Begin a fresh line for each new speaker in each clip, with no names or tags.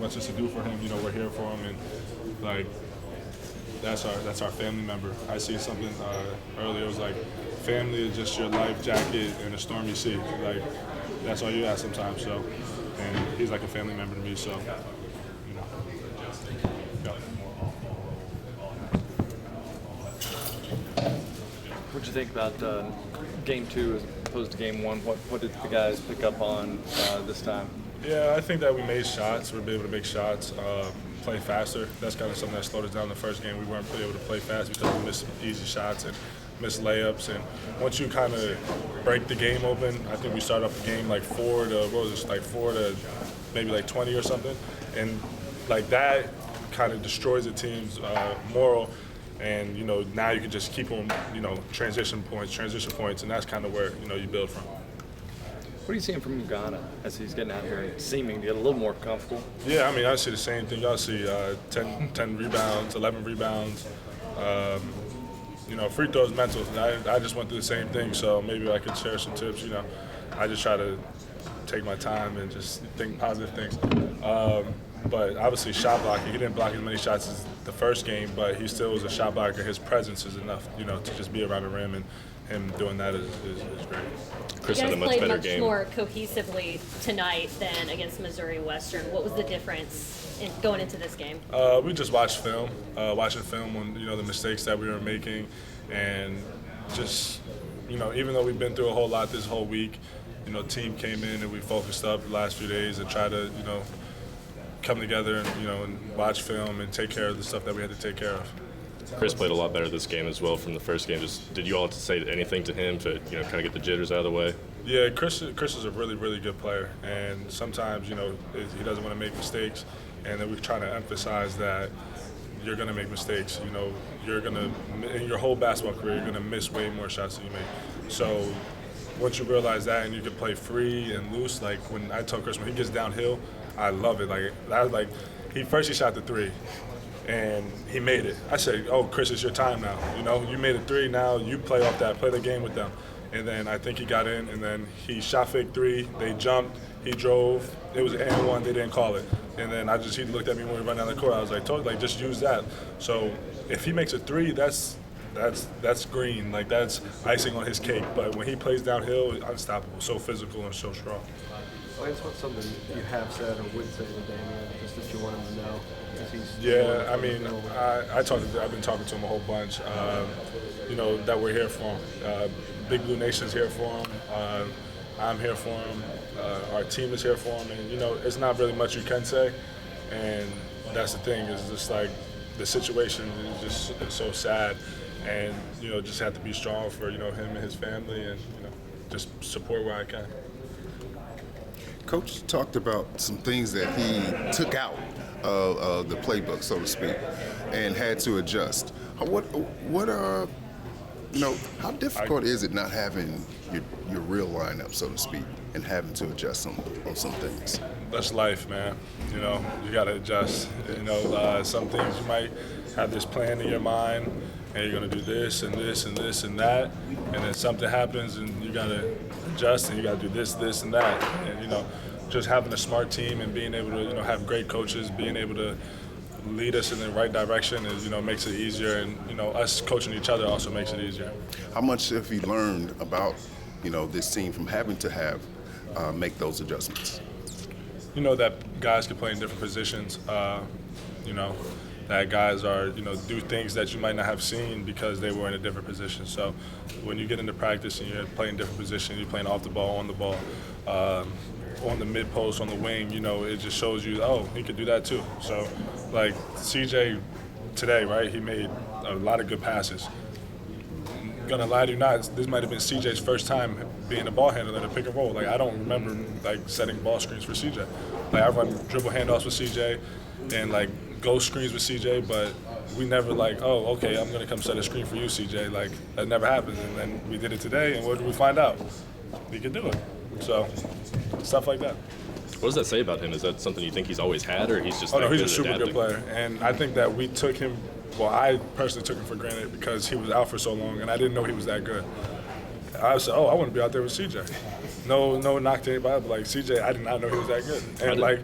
much is to do for him. You know, we're here for him, and like that's our family member. I see something earlier. It was like, family is just your life jacket in a stormy sea. Like that's all you ask sometimes. So, and he's like a family member to me. So, you know. Yeah.
What'd you think about game 2 as opposed to game 1? What did the guys pick up on this time?
Yeah, I think that we made shots. We'll be able to make shots, play faster. That's kind of something that slowed us down the first game. We weren't really able to play fast because we missed easy shots and missed layups. And once you kind of break the game open, I think we started off the game like 4 to maybe like 20 or something. And like that kind of destroys the team's moral. And, you know, now you can just keep on, you know, transition points, and that's kind of where, you know, you build from.
What are you seeing from Uganda as he's getting out here and seeming to get a little more comfortable?
Yeah, I mean, I see the same thing. Y'all see 10 rebounds, 11 rebounds. You know, free throws mental. I just went through the same thing, so maybe I could share some tips. You know, I just try to take my time and just think positive things. But obviously shot blocking, he didn't block as many shots as the first game, but he still was a shot blocker. His presence is enough, you know, to just be around the rim, and him doing that is great.
Chris had a much better game. You guys played much more cohesively tonight than against Missouri Western. What was the difference going into this game?
We just watched film, watching film on, you know, the mistakes that we were making, and just, you know, even though we've been through a whole lot this whole week, you know, team came in and we focused up the last few days and tried to, you know, come together and, you know, and watch film and take care of the stuff that we had to take care of.
Chris played a lot better this game as well from the first game. Just did you all say anything to him to, you know, kind of get the jitters out of the way?
Yeah, Chris is a really, really good player, and sometimes, you know, he doesn't want to make mistakes, and then we're trying to emphasize that you're going to make mistakes. You know, you're going to, in your whole basketball career, you're going to miss way more shots than you make. So once you realize that and you can play free and loose, like when I tell Chris, when he gets downhill, I love it. He shot the 3, and he made it. I said, "Oh, Chris, it's your time now. You know, you made a 3. Now you play off that, play the game with them." And then I think he got in, and then he shot fake 3. They jumped. He drove. It was an and 1. They didn't call it. And then he looked at me when we ran down the court. I was like, just use that. So if he makes a 3, that's green. Like, that's icing on his cake. But when he plays downhill, unstoppable. So physical and so strong.
What's something you have said or would say to Damian, just that you want him to know?
Yeah, I mean, I've been talking to him a whole bunch. You know, that we're here for him. Big Blue Nation's here for him. I'm here for him. Our team is here for him. And, you know, it's not really much you can say. And that's the thing, is just like the situation is just so sad. And, you know, just have to be strong for, you know, him and his family, and, you know, just support where I can.
Coach talked about some things that he took out of the playbook, so to speak, and had to adjust. What are, you know, how difficult is it not having your real lineup, so to speak, and having to adjust on some things?
That's life, man. You know, you got to adjust. You know, some things you might have this plan in your mind, and you're going to do this and this and this and that, and then something happens and you got to adjust, and you got to do this, this, and that. And, you know, just having a smart team and being able to, you know, have great coaches, being able to lead us in the right direction is, you know, makes it easier. And, you know, us coaching each other also makes it easier.
How much have you learned about, you know, this team from having to make those adjustments?
You know, that guys can play in different positions. You know, that guys are, you know, do things that you might not have seen because they were in a different position. So when you get into practice and you're playing different positions, you're playing off the ball, on the ball, on the mid post, on the wing, you know, it just shows you, oh, he could do that too. So, like, CJ today, right, he made a lot of good passes. Gonna lie to you not, this might have been CJ's first time being a ball handler in a pick and roll. Like, I don't remember, like, setting ball screens for CJ. Like, I run dribble handoffs with CJ and, like, ghost screens with CJ, but we never, like, oh, okay, I'm gonna come set a screen for you, CJ. Like, that never happened. And then we did it today, and what did we find out? He could do it. So, stuff like that.
What does that say about him? Is that something you think he's always had, or he's just
no, he's a super
adapting?
good player. And I think that we took him, well, I personally took him for granted because he was out for so long, and I didn't know he was that good. I said, oh, I want to be out there with CJ. No knock to anybody, but, like, CJ, I did not know he was that good. And, like,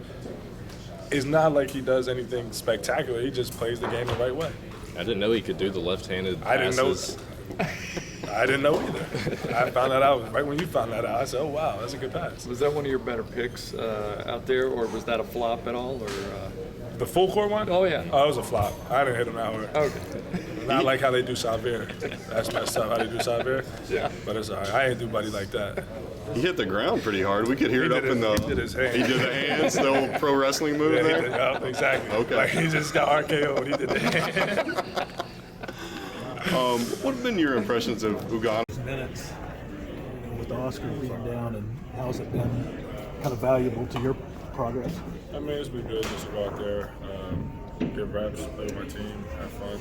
It's not like he does anything spectacular. He just plays the game the right way.
I didn't know he could do the left-handed
I didn't know.
passes.
I didn't know either. I found that out right when you found that out. I said, "Oh wow, that's a good pass."
Was that one of your better picks out there, or was that a flop at all? Or
The full court one?
Oh, yeah.
Oh, it was a flop. I didn't hit him that hard.
okay,
Not like how they do Salver. That's messed up how they do Salver.
Yeah.
But it's all right. I ain't do buddy like that.
He hit the ground pretty hard. We could hear it up in the.
He did his hand.
He did the hands, the old pro wrestling move
Yeah, he
there.
did, yeah, exactly.
Okay.
Like he just got RKO'd. He did the hand.
What have been your impressions of Uganda?
Minutes, with Oscar being down, and how's it been kind of valuable to your progress?
I mean, it's been good just to go out there, get reps, play with my team, have fun.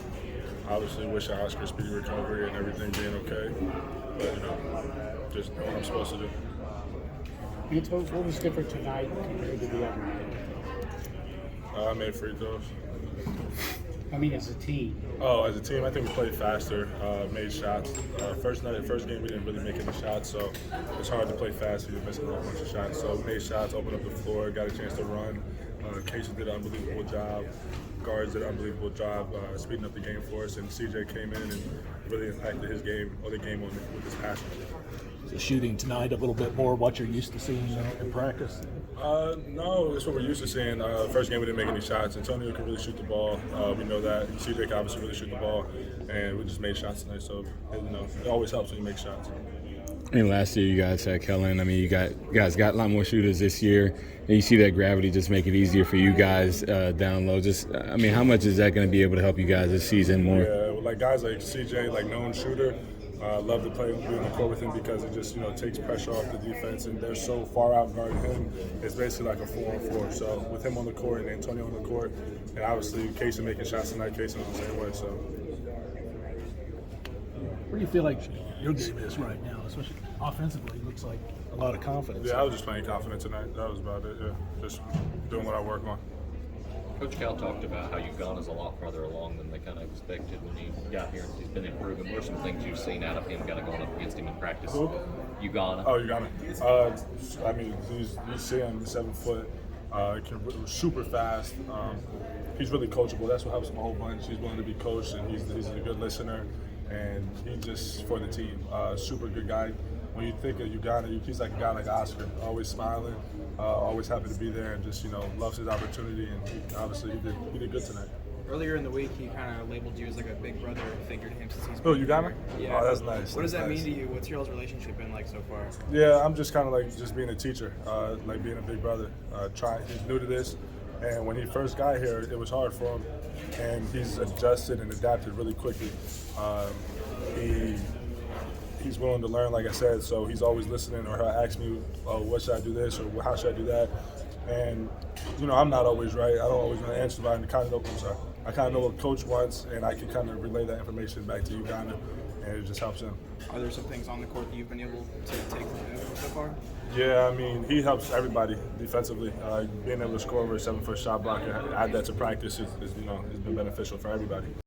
Obviously, wish Oscar speedy recovery and everything being okay. But, just do what I'm supposed to do.
What was different tonight compared to the other night?
I made free throws.
I mean, as a team.
Oh, as a team, I think we played faster, made shots. First game, we didn't really make any shots, so it's hard to play fast if you're missing a whole bunch of shots. So made shots, opened up the floor, got a chance to run. Casey did an unbelievable job. Guards did an unbelievable job speeding up the game for us, and CJ came in and really impacted his game, or the game with his passion.
The shooting tonight a little bit more what you're used to seeing in practice?
No, that's what we're used to seeing. First game we didn't make any shots. Antonio can really shoot the ball. We know that. CJ can obviously really shoot the ball, and we just made shots tonight. So it always helps when you make shots.
I mean, last year you guys had Kellen. I mean, you guys got a lot more shooters this year, and you see that gravity just make it easier for you guys down low. I mean, how much is that going to be able to help you guys this season more?
Yeah, like guys like CJ, like known shooter. Love to be on the court with him because it just takes pressure off the defense, and they're so far out guarding him. It's basically like a 4-on-4. So with him on the court and Antonio on the court, and obviously Casey making shots tonight, Casey was the same way. So
Where do you feel like your game is right now, especially offensively? It looks like a lot of confidence.
yeah, I was just playing confident tonight. That was about it. Yeah, just doing what I work on.
Coach Cal talked about how Ugana's a lot farther along than they kind of expected when he got here. He's been improving. What are some things you've seen out of him kind of going up against him in practice? Ugana.
Oh, Uganda. I mean, you see him, 7 foot, super fast. He's really coachable. That's what helps him a whole bunch. He's willing to be coached, and he's a good listener, and he's just for the team. Super good guy. When you think of Uganda, he's like a guy like Oscar, always smiling, always happy to be there, and just loves his opportunity. And obviously he did good tonight.
Earlier in the week, he kind of labeled you as like a big brother figure to him since he's
Oh,
been
Uganda?
here. Yeah.
Oh, that's nice.
What does
That's
that
nice.
mean to you? What's your all's relationship been like so far?
Yeah, I'm just kind of like just being a teacher, like being a big brother. He's new to this, and when he first got here, it was hard for him, and he's adjusted and adapted really quickly. He's willing to learn, like I said, so he's always listening, or he'll ask me, oh, what should I do this, or how should I do that? And, I'm not always right. I don't always know the answer, but I kind of know what coach wants, and I can kind of relay that information back to Uganda, and it just helps him.
Are there some things on the court that you've been able to take from him so far?
Yeah, I mean, he helps everybody defensively. Being able to score over a 7-foot shot block and add that to practice is been beneficial for everybody.